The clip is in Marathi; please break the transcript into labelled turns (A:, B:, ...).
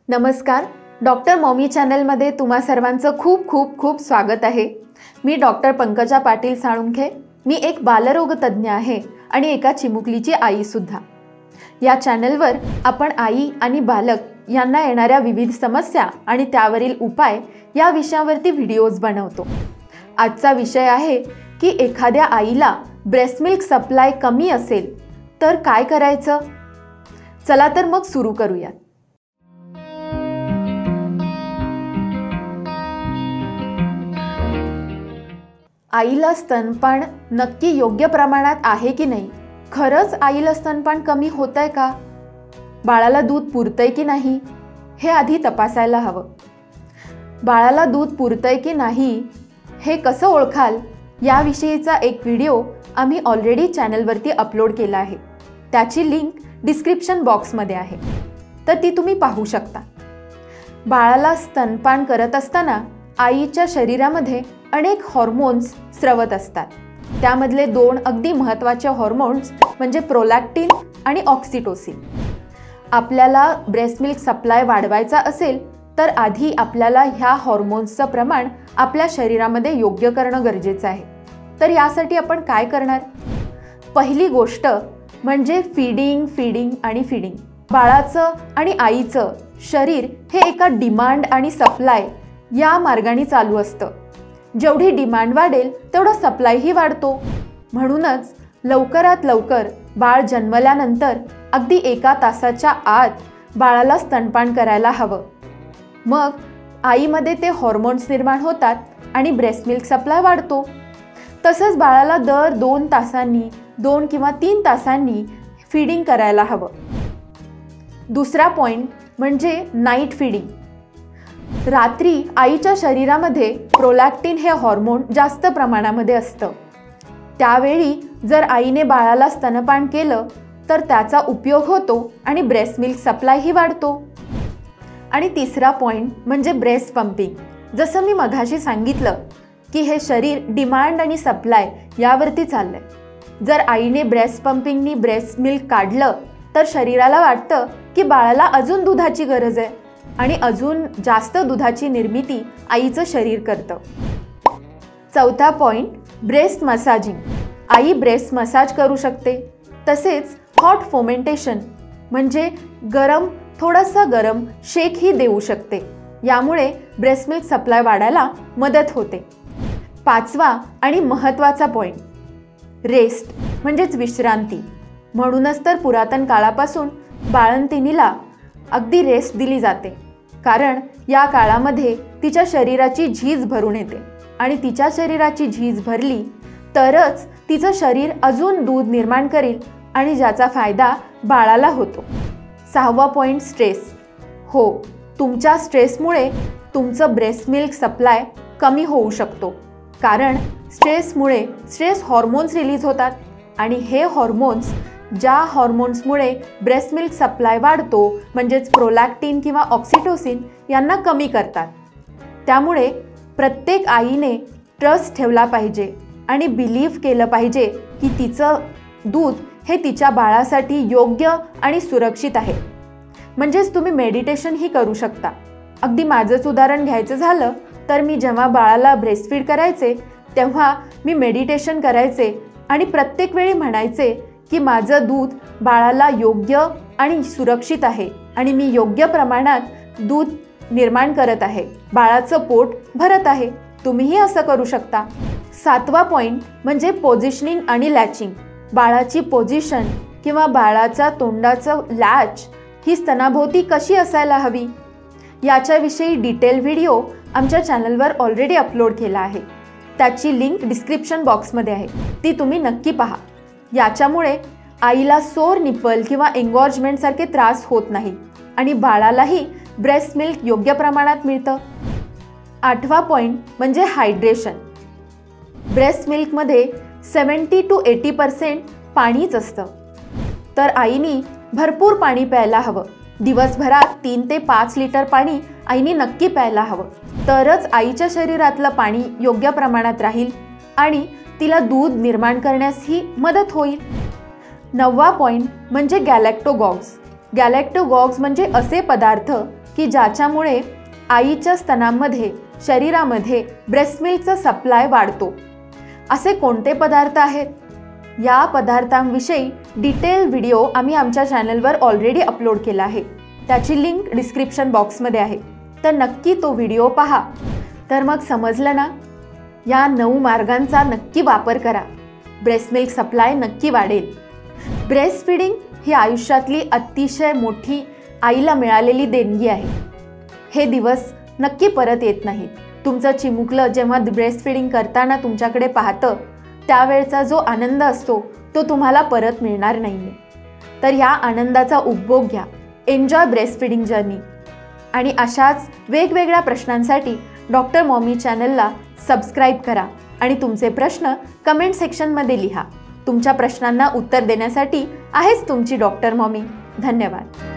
A: नमस्कार, डॉक्टर मॉमी चॅनलमध्ये तुम्हा सर्वांचं खूप खूप खूप स्वागत आहे। मी डॉक्टर पंकजा पाटील साळुंखे। मी एक बालरोग तज्ञ आहे आणि एका चिमुकलीची आई सुद्धा। या चॅनलवर आपण आई आणि बालक यांना येणाऱ्या विविध समस्या आणि त्यावरील उपाय या विषयावरती व्हिडिओज बनवतो। आजचा विषय आहे की एखाद्या आईला ब्रेस्ट मिल्क सप्लाय कमी असेल तर काय करायचं। चला तर मग सुरू करूया। आईला स्तनपान नक्की योग्य प्रमाणात आहे की नाही? खरंच आईला स्तनपान कमी होतंय का? बाळाला दूध पुरतंय की नाही हे आधी तपासायला हवं। बाळाला दूध पुरतंय की नाही हे कसं ओळखाल याविषयीचा एक व्हिडिओ आम्ही ऑलरेडी चॅनलवरती अपलोड केला आहे। त्याची लिंक डिस्क्रिप्शन बॉक्समध्ये आहे, तर ती तुम्ही पाहू शकता। बाळाला स्तनपान करत असताना आईच्या शरीरामध्ये अनेक हार्मोन्स स्रवत असतात। त्यामधले दोन अगदी महत्त्वाचे हार्मोन्स म्हणजे प्रोलॅक्टिन आणि ऑक्सिटोसिन। आपल्याला ब्रेस्ट मिल्क सप्लाय वाढवायचा असेल तर आधी आपल्याला ह्या हार्मोन्सचं प्रमाण आपल्या शरीरामध्ये योग्य करणं गरजेचं आहे। तर यासाठी आपण काय करणार? पहिली गोष्ट म्हणजे फीडिंग आणि फीडिंग। बाळाचं आणि आईचं शरीर हे एका डिमांड आणि सप्लाय या मार्गाने चालू असतं। जेवढी डिमांड वाढेल तेवढा सप्लायही वाढतो। म्हणूनच लवकरात लवकर बाळ जन्मल्यानंतर अगदी 1 तासाच्या आत बाळाला स्तनपान करायला हवं। मग आईमध्ये ते हार्मोन्स निर्माण होतात आणि ब्रेस्ट मिल्क सप्लाय वाढतो। तसंच बाळाला दर 2 तासांनी 2 किंवा 3 तासांनी फीडिंग करायला हवं। दुसरा पॉइंट म्हणजे नाईट फीडिंग। रात्री आईच्या शरीरामध्ये प्रोलॅक्टिन हे हार्मोन जास्त प्रमाणामध्ये असतं। त्यावेळी जर आईने बाळाला स्तनपान केलं तर त्याचा उपयोग होतो आणि ब्रेस्ट मिल्क सप्लायही वाढतो। आणि तिसरा पॉइंट म्हणजे ब्रेस्ट पंपिंग। जसं मी मघाशी सांगितलं की हे शरीर डिमांड आणि सप्लाय यावरती चाललंय। जर आईने ब्रेस्ट पंपिंगनी ब्रेस्ट मिल्क काढलं तर शरीराला वाटतं की बाळाला अजून दुधाची गरज आहे आणि अजून जास्त दुधाची निर्मिती आईचं शरीर करतं। चौथा पॉइंट ब्रेस्ट मसाजिंग। आई ब्रेस्ट मसाज करू शकते। तसेच हॉट फोमेंटेशन म्हणजे थोडासा गरम शेक ही देऊ शकते। यामुळे ब्रेस्ट मिल्क सप्लाय वाढायला मदत होते। पाचवा आणि महत्त्वाचा पॉइंट रेस्ट म्हणजेच विश्रांती। म्हणूनच तर पुरातन काळापासून बाळंतिणीला अगदी रेस्ट दिली जाते, कारण या काळामध्ये तिच्या शरीराची झीज भरून येते आणि तिच्या शरीराची झीज भरली तरच तिचं शरीर अजून दूध निर्माण करेल आणि ज्याचा फायदा बाळाला होतो। 6वा पॉइंट स्ट्रेस। हो, तुमच्या स्ट्रेसमुळे तुमचं ब्रेस्ट मिल्क सप्लाय कमी होऊ शकतो, कारण स्ट्रेसमुळे स्ट्रेस हार्मोन्स रिलीज होतात आणि हे हार्मोन्स ज्या हार्मोन्समुळे ब्रेस्ट मिल्क सप्लाय वाढतो म्हणजेच प्रोलॅक्टिन किंवा ऑक्सिटोसिन यांना कमी करतात। त्यामुळे प्रत्येक आईने ट्रस्ट ठेवला पाहिजे आणि बिलीव्ह केलं पाहिजे की तिचं दूध हे तिच्या बाळासाठी योग्य आणि सुरक्षित आहे। म्हणजेच तुम्ही मेडिटेशनही करू शकता। अगदी माझंच उदाहरण घ्यायचं झालं तर मी जेव्हा बाळाला ब्रेस्टफीड करायचे तेव्हा मी मेडिटेशन करायचे आणि प्रत्येक वेळी म्हणायचे की माझं दूध बाळाला योग्य आणि सुरक्षित आहे आणि मी योग्य प्रमाणात दूध निर्माण करत आहे, बाळाचं पोट भरत आहे। तुम्हीही असं करू शकता। 7वा पॉइंट म्हणजे पोझिशनिंग आणि लॅचिंग। बाळाची पोझिशन किंवा बाळाच्या तोंडाचं लॅच ही स्तनाभोवती कशी असायला हवी याच्याविषयी डिटेल व्हिडिओ आमच्या चॅनलवर ऑलरेडी अपलोड केला आहे। त्याची लिंक डिस्क्रिप्शन बॉक्समध्ये आहे, ती तुम्ही नक्की पहा। याच्यामुळे आईला सोर निप्पल किंवा एंगॉर्जमेंट सारखे त्रास होत नाही आणि बाळालाही ब्रेस्ट मिल्क योग्य प्रमाणात मिळतं। 8वा पॉइंट म्हणजे हायड्रेशन। ब्रेस्ट मिल्कमध्ये 70 to 80% पाणीच असतं, तर आईनी भरपूर पाणी प्यायला हवं। दिवसभरात 3 ते 5 लिटर पाणी आईनी नक्की प्यायला हवं, तरच आईच्या शरीरातलं पाणी योग्य प्रमाणात राहील आणि तिला दूध निर्माण करण्यासही मदत होईल। 9वा पॉइंट म्हणजे गॅलॅक्टोगॉग्स। गॅलॅक्टोगॉग्स म्हणजे असे पदार्थ की ज्याच्यामुळे आईच्या स्तनांमध्ये शरीरामध्ये ब्रेस्ट मिल्कचा सप्लाय वाढतो। असे कोणते पदार्थ आहेत? या पदार्थांविषयी डिटेल व्हिडिओ आम्ही आमच्या चॅनलवर ऑलरेडी अपलोड केला आहे। त्याची लिंक डिस्क्रिप्शन बॉक्समध्ये आहे, तर नक्की तो व्हिडिओ पहा। तर मग समजलं ना? या 9 मार्गांचा नक्की वापर करा, ब्रेस्ट मिल्क सप्लाय नक्की वाढेल। ब्रेस्ट फीडिंग ही आयुष्यातली अतिशय मोठी आईला मिळालेली देणगी आहे। हे दिवस नक्की परत येत नाहीत। तुमचं चिमुकलं जेव्हा ब्रेस्ट फीडिंग करताना तुमच्याकडे पाहतं, त्यावेळचा जो आनंद असतो तो तुम्हाला परत मिळणार नाहीये। तर ह्या आनंदाचा उपभोग घ्या, एन्जॉय ब्रेस्ट फीडिंग जर्नी। आणि अशाच वेगवेगळ्या प्रश्नांसाठी डॉक्टर मॉमी चॅनलला सबस्क्राईब करा आणि तुमचे प्रश्न कमेंट सेक्शनमध्ये लिहा। तुमच्या प्रश्नांना उत्तर देण्यासाठी आहेच तुमची डॉक्टर मॉमी। धन्यवाद।